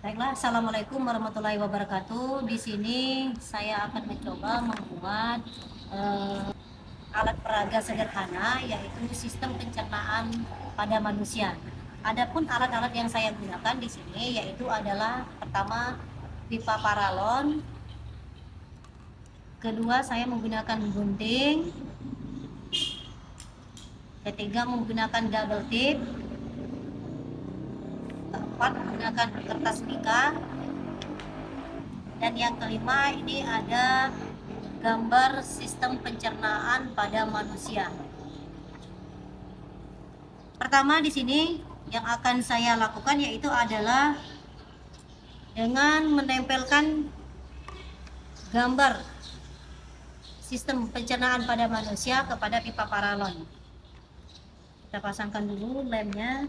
Baiklah, Assalamualaikum warahmatullahi wabarakatuh. Di sini saya akan mencoba membuat alat peraga sederhana, yaitu sistem pencernaan pada manusia. Adapun alat-alat yang saya gunakan di sini yaitu adalah pertama pipa paralon, kedua saya menggunakan gunting, ketiga menggunakan double tip, keempat menggunakan kertas mica, dan yang kelima ini ada gambar sistem pencernaan pada manusia. Pertama di sini yang akan saya lakukan yaitu adalah dengan menempelkan gambar sistem pencernaan pada manusia kepada pipa paralon. Kita pasangkan dulu lemnya.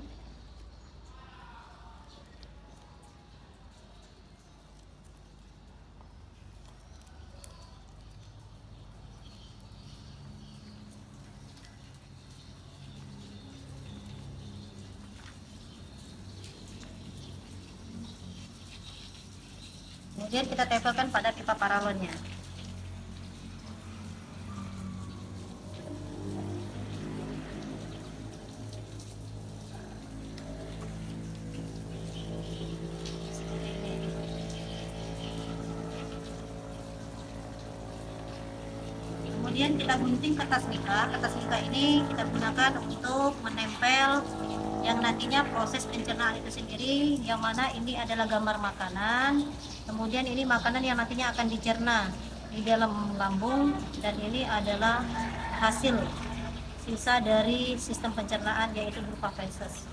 Kemudian kita tempelkan pada pipa paralonnya. Kemudian kita gunting kertas mica. Kertas mica ini kita gunakan untuk menempel yang nantinya proses pencernaan itu sendiri, yang mana ini adalah gambar makanan. Kemudian ini makanan yang nantinya akan dicerna di dalam lambung, dan ini adalah hasil sisa dari sistem pencernaan yaitu berupa feses.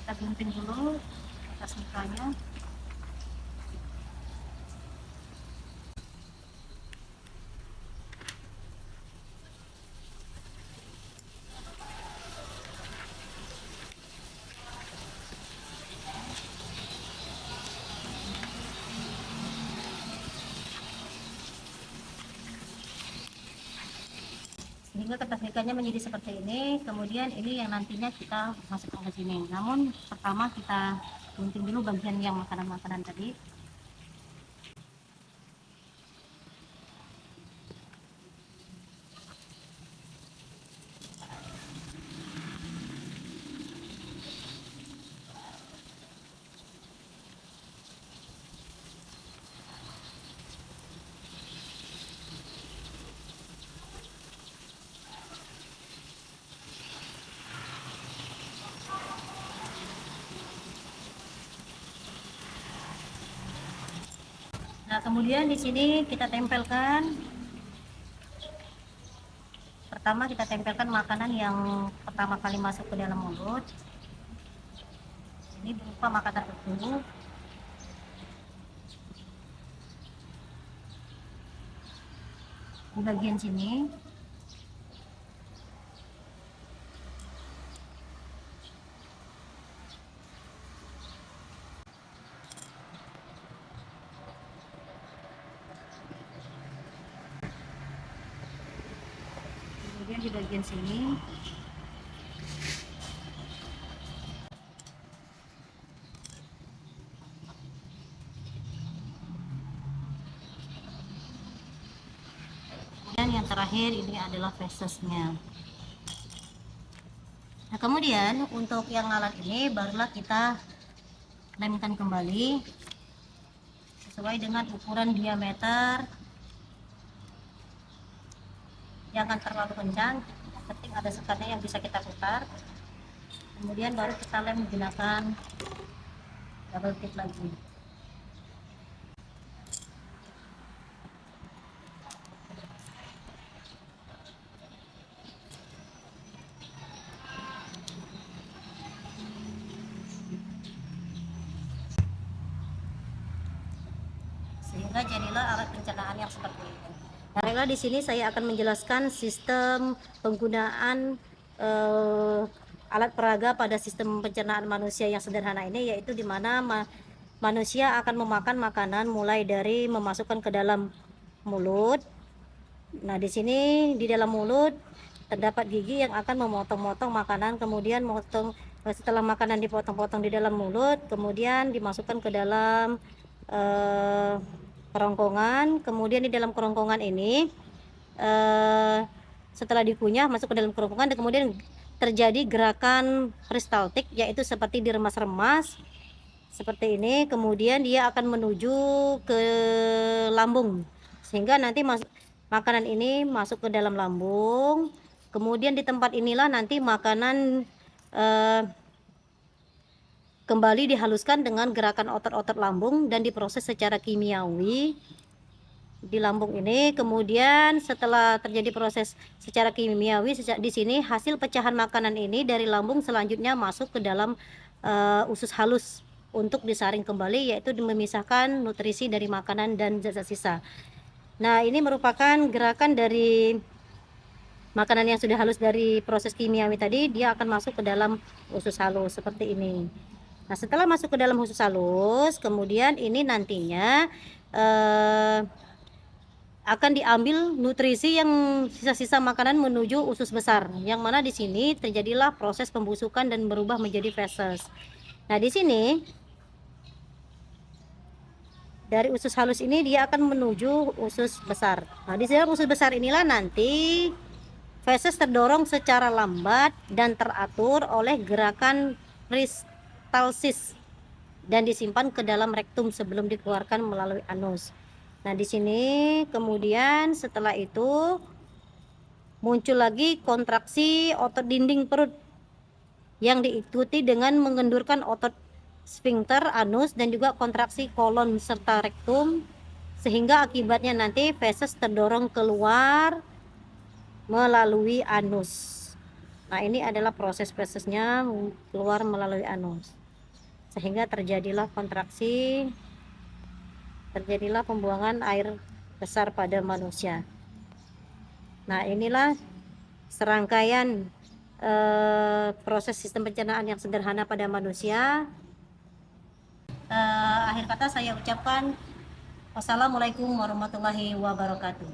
Kita gunting dulu kertas micanya. Sehingga kertas micanya menjadi seperti ini. Kemudian ini yang nantinya kita masukkan ke sini. Namun pertama kita gunting dulu bagian yang makanan-makanan tadi. Nah, kemudian di sini kita tempelkan. Pertama kita tempelkan makanan yang pertama kali masuk ke dalam mulut. Ini berupa makanan utuh. Di bagian sini. Kemudian di bagian sini. Dan yang terakhir ini adalah fesesnya. Nah, kemudian untuk yang alat ini barulah kita lemkan kembali sesuai dengan ukuran diameter. Jangan terlalu kencang, yang penting ada sekatnya yang bisa kita putar. Kemudian baru kita lem menggunakan double tip lagi. Sehingga jadilah alat pencernaan yang seperti ini. Baiklah, di sini saya akan menjelaskan sistem penggunaan alat peraga pada sistem pencernaan manusia yang sederhana ini, yaitu di mana manusia akan memakan makanan mulai dari memasukkan ke dalam mulut. Nah, di sini di dalam mulut terdapat gigi yang akan memotong-motong makanan, kemudian memotong Setelah makanan dipotong-potong di dalam mulut, kemudian dimasukkan ke dalam kerongkongan. Kemudian di dalam kerongkongan ini setelah dikunyah masuk ke dalam kerongkongan, dan kemudian terjadi gerakan peristaltik, yaitu seperti diremas-remas seperti ini. Kemudian dia akan menuju ke lambung, sehingga nanti makanan ini masuk ke dalam lambung. Kemudian di tempat inilah nanti makanan kembali dihaluskan dengan gerakan otot-otot lambung dan diproses secara kimiawi di lambung ini. Kemudian setelah terjadi proses secara kimiawi di sini, hasil pecahan makanan ini dari lambung selanjutnya masuk ke dalam usus halus untuk disaring kembali, yaitu memisahkan nutrisi dari makanan dan zat-zat sisa. Nah, ini merupakan gerakan dari makanan yang sudah halus dari proses kimiawi tadi, dia akan masuk ke dalam usus halus seperti ini. Nah, setelah masuk ke dalam usus halus, kemudian ini nantinya akan diambil nutrisi yang sisa-sisa makanan menuju usus besar, yang mana di sini terjadilah proses pembusukan dan berubah menjadi feses. Nah, di sini dari usus halus ini dia akan menuju usus besar. Nah, di dalam usus besar inilah nanti feses terdorong secara lambat dan teratur oleh gerakan peristalsis dan disimpan ke dalam rektum sebelum dikeluarkan melalui anus. Nah, di sini kemudian setelah itu muncul lagi kontraksi otot dinding perut yang diikuti dengan mengendurkan otot sphincter anus dan juga kontraksi kolon serta rektum, sehingga akibatnya nanti feses terdorong keluar melalui anus. Nah, ini adalah proses fesesnya keluar melalui anus, sehingga terjadilah kontraksi, terjadilah pembuangan air besar pada manusia. Nah, inilah serangkaian proses sistem pencernaan yang sederhana pada manusia. Akhir kata saya ucapkan wassalamualaikum warahmatullahi wabarakatuh.